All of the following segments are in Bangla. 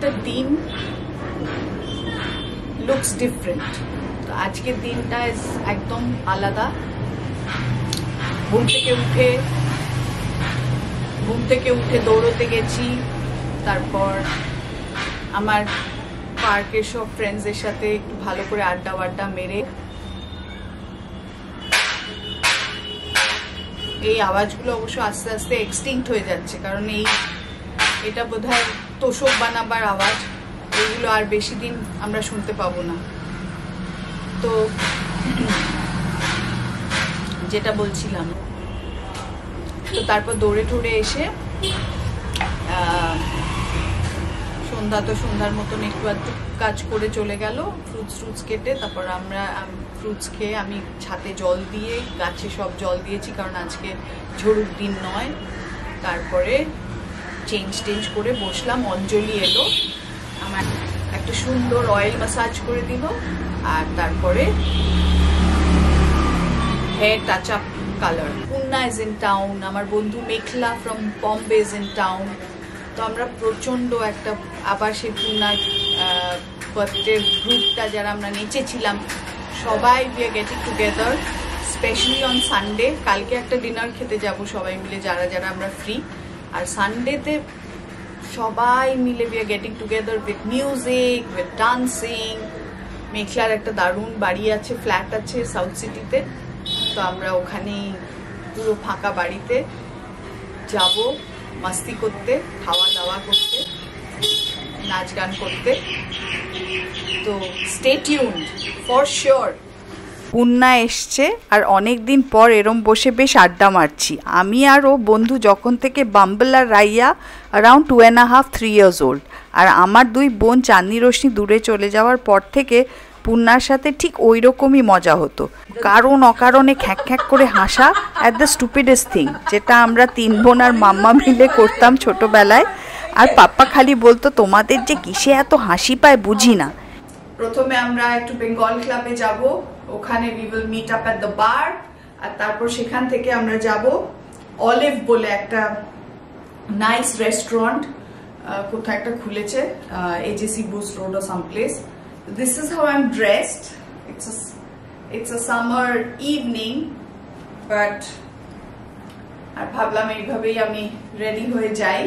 প্রত্যেকটা দিন লুকস ডিফারেন্ট। তো আজকের দিনটা একদম আলাদা। ঘুম থেকে উঠে দৌড়তে গেছি, তারপর আমার পার্কের সব ফ্রেন্ডসদের সাথে একটু ভালো করে আড্ডা মেরে। এই আওয়াজগুলো অবশ্য আস্তে আস্তে এক্সটিংক্ট হয়ে যাচ্ছে, কারণ এটা বোধহয় তোষক বানাবার আওয়াজ। এইগুলো আর বেশি দিন আমরা শুনতে পাবো না। তো যেটা বলছিলাম, তো তারপর দৌড়ে ঠোড়ে এসে সন্ধ্যার মতন একটু কাজ করে চলে গেল, ফ্রুটস কেটে। তারপর আমরা ফ্রুটস খেয়ে আমি ছাদে জল দিয়ে গাছে সব জল দিয়েছি, কারণ আজকে ঝড়ুর দিন নয়। তারপরে চেঞ্জ করে বসলাম। অঞ্জলি এলো, আমার একটা সুন্দর অয়েল ম্যাসাজ করে দিল, আর তারপরে hair touch up colour. Purna is in town, আমার বন্ধু Meghla from Bombay is in town. তো আমরা প্রচণ্ড একটা আবার সেই পূর্ণার বার্থডে গ্রুপটা যারা আমরা নেচেছিলাম, সবাই we are getting together, specially on Sunday. কালকে একটা ডিনার খেতে যাব সবাই মিলে, যারা আমরা ফ্রি। আর সানডেতে সবাই মিলে we are getting together with music, with dancing. মেঘলার একটা দারুণ বাড়ি আছে, ফ্ল্যাট আছে সাউথ সিটিতে। তো আমরা ওখানেই পুরো ফাঁকা বাড়িতে যাব মাস্তি করতে, খাওয়া দাওয়া করতে, নাচ গান করতে। তো stay tuned for sure. Purna এসছে, আর অনেক দিন পর এরম বসে বেশ আড্ডা মারছি আমি আর ও বন্ধু, যখন থেকে বাম্বল আর রাইয়া অ্যারাউন্ড 2.5-3 years old। আর আমার দুই বোন চাঁদনি রোশনি দূরে চলে যাওয়ার পর থেকে পূর্ণার সাথে ঠিক ওই রকমই মজা হতো। কারণ অকারণে খ্যাঁক করে হাসা অ্যাট দ্য স্টুপিডেস্ট থিং, যেটা আমরা 3 বোন আর মাম্মা মিলে করতাম ছোটবেলায়। আর পাপ্পা খালি বলতো, তোমাদের যে কিসে এত হাসি পায় বুঝি না। প্রথমে আমরা একটু বেঙ্গল ক্লাবে যাব, ওখানে we will meet up at the bar. আর তারপর সেখান থেকে আমরা যাব অলিভ বলে একটা নাইস রেস্টুরেন্ট, কোথায় একটা খুলেছে, AJC Bose road or some place. This is how I'm dressed. It's a summer evening, but আর ভাবলাম এইভাবেই আমি রেডি হয়ে যাই।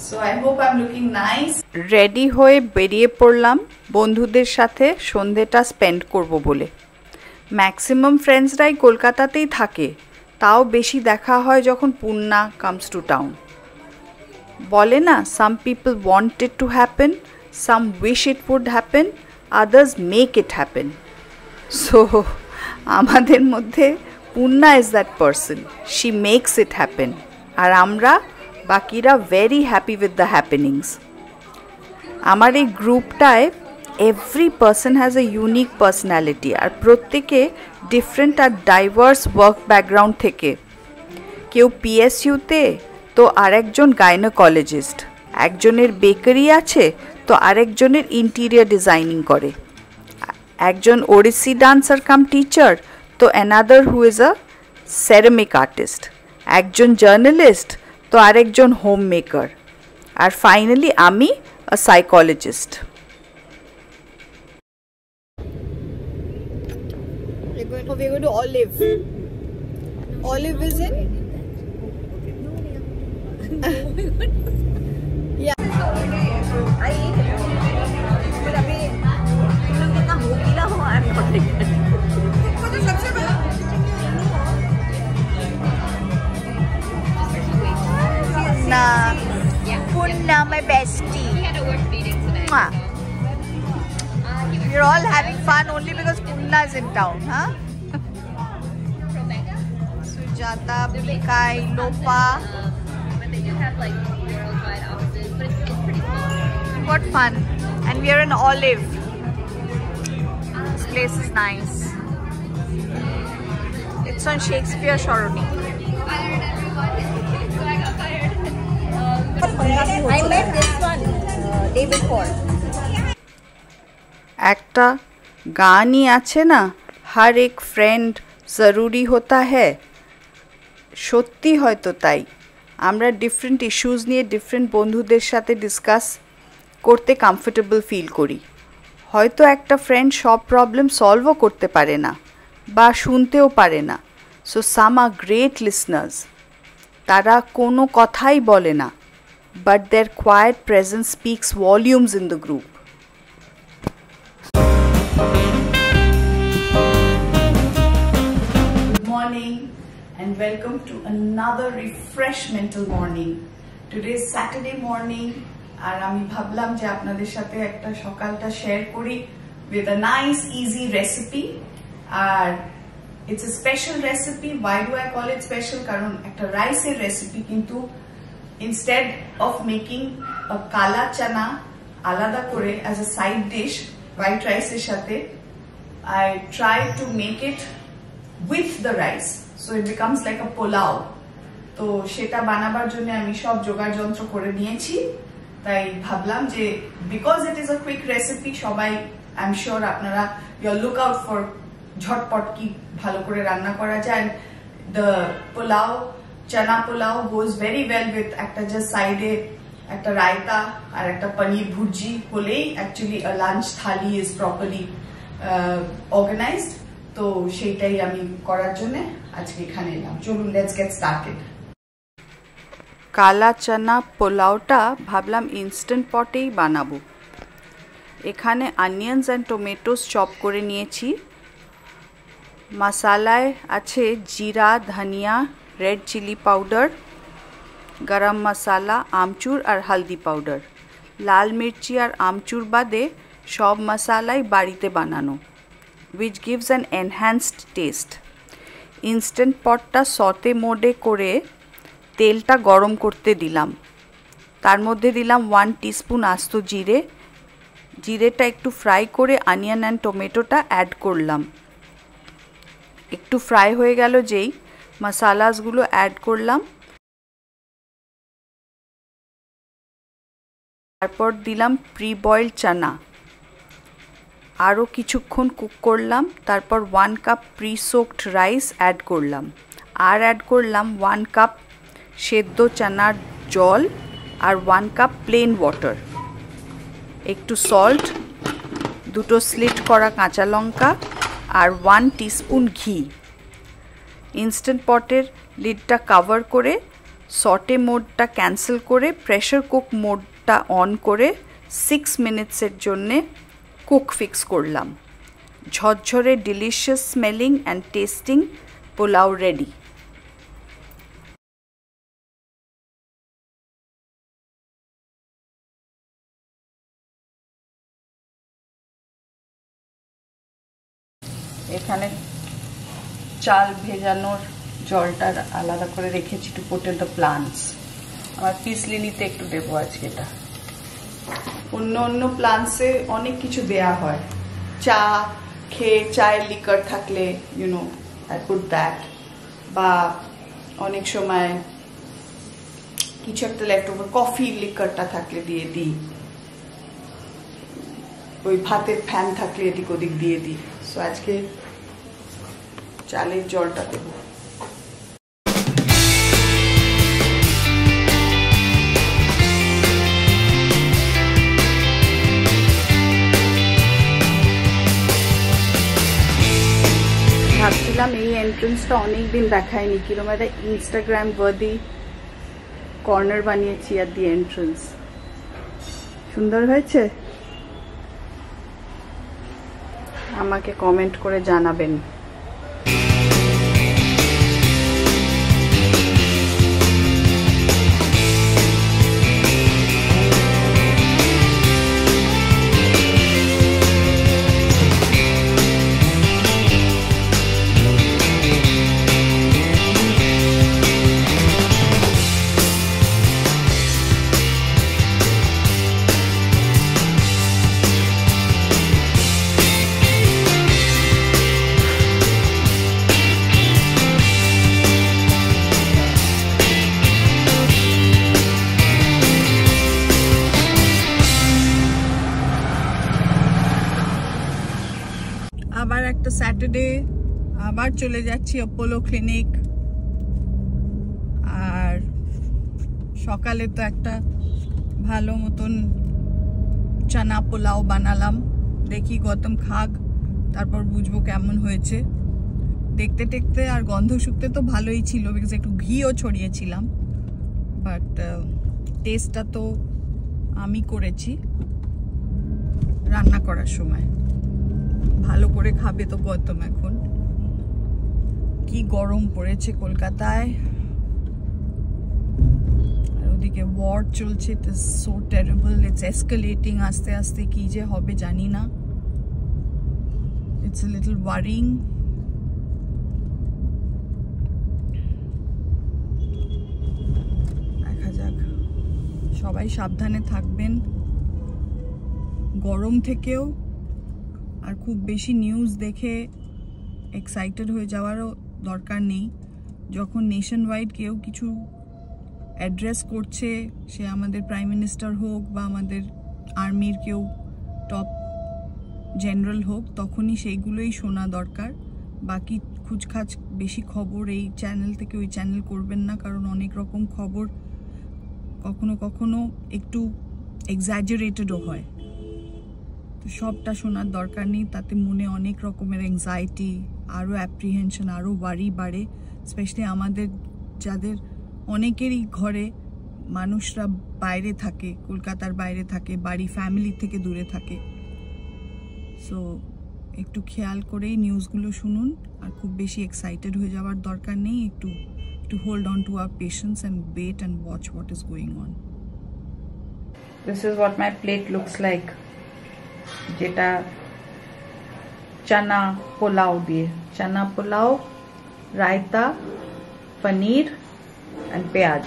So I hope I'm looking nice. Ready হয়ে বেরিয়ে পড়লাম বন্ধুদের সাথে সন্ধেটা স্পেন্ড করব বলে। ম্যাক্সিমাম ফ্রেন্ডসরাই কলকাতাতেই থাকে, তাও বেশি দেখা হয় যখন পূর্ণা কামস টু টাউন। বলে না, some people want it to happen, some wish it would happen, others make it happen. So আমাদের মধ্যে Purna is that person, she makes it happen, আর আমরা বাকিরা very happy with the happenings. আমার এই গ্রুপটায় every person has a unique personality, আর প্রত্যেকে ডিফারেন্ট আর ডাইভার্স ওয়ার্ক ব্যাকগ্রাউন্ড থেকে। কেউ PSU-তে, তো আরেকজন গাইনোকোলজিস্ট, একজনের বেকারি আছে, তো আরেকজনের ইন্টেরিয়র ডিজাইনিং করে, একজন ওড়িশি ডান্সার কাম টিচার, তো another who is a ceramic artist, একজন জার্নালিস্ট, তো আরেকজন হোম মেকার, আর ফাইনালি আমি আ psychologist. We're going to Olive. Olive is in? Yeah. Punna, my bestie. We had a work meeting today. You're all having fun only because Punna is in town, huh? Sujata, Bikai, Lopa. But they do have like worldwide offices, but it's pretty cool. What fun. And we are in Olive. This place is nice. It's on Shakespeare Sharoni. Fired everybody. So I got fired. I met this one day before. একটা গানই আছে না, হর এক ফ্রেন্ড জরুরি হতা হ্যায়। সত্যি হয়তো তাই। আমরা ডিফারেন্ট ইস্যুস নিয়ে ডিফারেন্ট বন্ধুদের সাথে ডিসকাস করতে কমফোর্টেবল ফিল করি। হয়তো একটা ফ্রেন্ড সব প্রবলেম সলভও করতে পারে না বা শুনতেও পারে না, so some are great listeners. তারা কোনো কথাই বলে না, but their quiet presence speaks volumes in the group. Good morning and welcome to another refreshmental morning. Today is Saturday morning আর আমি ভাবলাম যে আপনাদের সাথে একটা সকালটা শেয়ার করি with a nice easy recipe. R it's a special recipe. Why do I call it special? কারণ একটা রাইসের রেসিপি, কিন্তু instead of making a কালা চানা আলাদা করে as a side dish white rice এর সাথে, I try to make it with the rice, so it becomes like a pulao. তো সেটা বানাবার জন্য আমি সব জোগাড় যন্ত্র করে নিয়েছি। তাই ভাবলাম যে because it is a quick recipe, সবাই আই এম শিওর আপনারা ইউর লুক আউট ফর ঝটপট কি ভালো করে রান্না করা যায়। The pulao, chana pulao goes very well with একটা জাস্ট সাইডে একটা রায়তা আর একটা পনির ভুর্জি হলেই actually lunch thali is properly organized. তো সেইটাই আমি করার জন্য আজকে এখানে এলাম। চলুন লেটস গেট স্টার্টেড। কালা চানা পোলাওটা ভাবলাম ইনস্ট্যান্ট পটেই বানাবো। এখানে অনিয়নস অ্যান্ড টমেটোস চপ করে নিয়েছি। মশালায় আছে জিরা, ধনিয়া, রেড চিলি পাউডার, গরম মশলা, আমচুর আর হলদি পাউডার। লাল মির্চি আর আমচুর বাদে সব মশালাই বাড়িতে বানানো, which gives an enhanced taste. Instant পটটা সতে মোডে করে তেলটা গরম করতে দিলাম। তার মধ্যে দিলাম 1 টিস্পুন আস্ত জিরে। জিরেটা একটু ফ্রাই করে অনিয়ন অ্যান্ড টমেটোটা অ্যাড করলাম। একটু ফ্রাই হয়ে গেল যেই মশালাসগুলো অ্যাড করলাম, তারপর দিলাম প্রি বয়েলড চানা। আরও কিছুক্ষণ কুক করলাম, তারপর 1 cup pre soaked rice add করলাম। আর অ্যাড করলাম 1 কাপ সেদ্ধ চানার জল আর 1 কাপ প্লেন ওয়াটার, একটু সল্ট, 2 স্লিট করা কাঁচা লঙ্কা আর 1 টিস্পুন ঘি। ইনস্ট্যান্ট পটের লিডটা কভার করে সটে মোডটা ক্যান্সেল করে প্রেশার কুক মোডটা অন করে 6 মিনিটসের জন্যে কুক ফিক্স করলাম। ঝরঝরে delicious smelling and tasting pulao ready. এখানে চাল ভেজানোর জলটা আলাদা করে রেখেছি to put in the plants. আমার পিসলিনিতে একটু দেবো আজকে এটা। অন্য অন্য প্লান্টসে অনেক কিছু দেয়া হয়, চা খেয়ে চায়ের লিকার থাকলে ইউনো আই পুট দ্যাট, বা অনেক সময় কিছু একটা লেফটওভার কফির লিকারটা থাকলে দিয়ে দিই, ওই ভাতের ফ্যান থাকলে এদিক ওদিক দিয়ে দিই। সো আজকে চালের জলটা দেবো। ভাবছিলাম এই এন্ট্রেন্সটা অনেকদিন দেখায়নি, কিরকম একটা ইনস্টাগ্রাম ওয়ার্দি কর্নার বানিয়েছি আর দি এন্ট্রেন্স। সুন্দর হয়েছে? আমাকে কমেন্ট করে জানাবেন। আবার একটা স্যাটারডে, আবার চলে যাচ্ছি অ্যাপোলো ক্লিনিক। আর সকালে তো একটা ভালো মতন চানা পোলাও বানালাম, দেখি গৌতম খাক, তারপর বুঝবো কেমন হয়েছে। দেখতে টেকতে আর গন্ধ শুকতে তো ভালোই ছিল, বিকজ একটু ঘিও ছড়িয়েছিলাম, বাট টেস্টটা তো আমি করেছি রান্না করার সময়। ভালো করে খাবে তো গৌতম। এখন কি গরম পড়েছে কলকাতায়, আর ওদিকে ওয়ার চলছে। It is so terrible, it's escalating আস্তে আস্তে। কি যে হবে জানি না, ইটস আ লিটল ওয়ারিং। দেখা যাক, সবাই সাবধানে থাকবেন গরম থেকেও। আর খুব বেশি নিউজ দেখে এক্সাইটেড হয়ে যাওয়ারও দরকার নেই। যখন নেশন ওয়াইড কেউ কিছু অ্যাড্রেস করছে, সে আমাদের প্রাইম মিনিস্টার হোক বা আমাদের আর্মির কেউ টপ জেনারেল হোক, তখনই সেইগুলোই শোনা দরকার। বাকি খুচখাচ বেশি খবর এই চ্যানেল থেকে ওই চ্যানেল করবেন না, কারণ অনেক রকম খবর কখনো কখনো একটু এক্সাজারেটেডও হয়। তো সবটা শোনার দরকার নেই, তাতে মনে অনেক রকমের অ্যাংজাইটি, আরও অ্যাপ্রিহেনশন, আরও ওয়ারি বাড়ে। স্পেশালি আমাদের যাদের অনেকেরই ঘরে মানুষরা বাইরে থাকে, কলকাতার বাইরে থাকে, বাড়ি ফ্যামিলি থেকে দূরে থাকে। সো একটু খেয়াল করেই নিউজগুলো শুনুন, আর খুব বেশি এক্সাইটেড হয়ে যাওয়ার দরকার নেই। একটু hold on to our patience and wait and watch what is going on. This is what my plate looks like. যেটা চানা পোলাও দিয়ে, চানা পোলাও, রায়তা, পনির and পেঁয়াজ।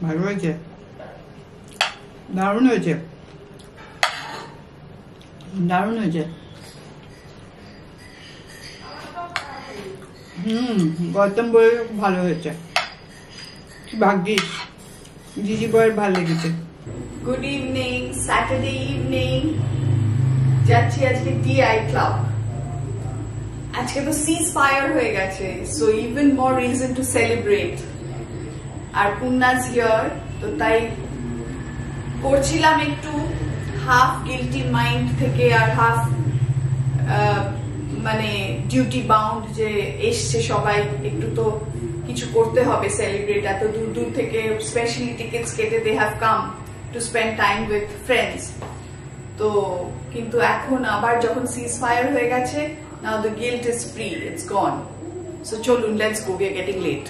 ভালো হয়েছে, দারুণ হয়েছে, দারুণ হয়েছে। গৌতম বই ভালো হয়েছে, ভাগ্যিস জিজি বইয়ের ভালো লেগেছে। গুড ইভিনিং, স্যাটারডে ইভিনিং, যাচ্ছি আজকে ডিআই ক্লাব। আজকে তো সিজ ফায়ার হয়ে গেছে, so even more reason to celebrate. আর পুন্নাজ হিয়ার, তো তাই করছিলাম একটু হাফ গিল্টি মাইন্ড থেকে আর হাফ মানে ডিউটি বাউন্ড, যে এসছে সবাই, একটু তো কিছু করতে হবে সেলিব্রেট। এত দূর দূর থেকে স্পেশালি টিকিটস কেটে they have come to spend time with friends. তো কিন্তু এখন আবার যখন সিজ ফায়ার হয়ে গেছে, now the guilt is free, it's gone. So চলুন, let's go, we are getting late.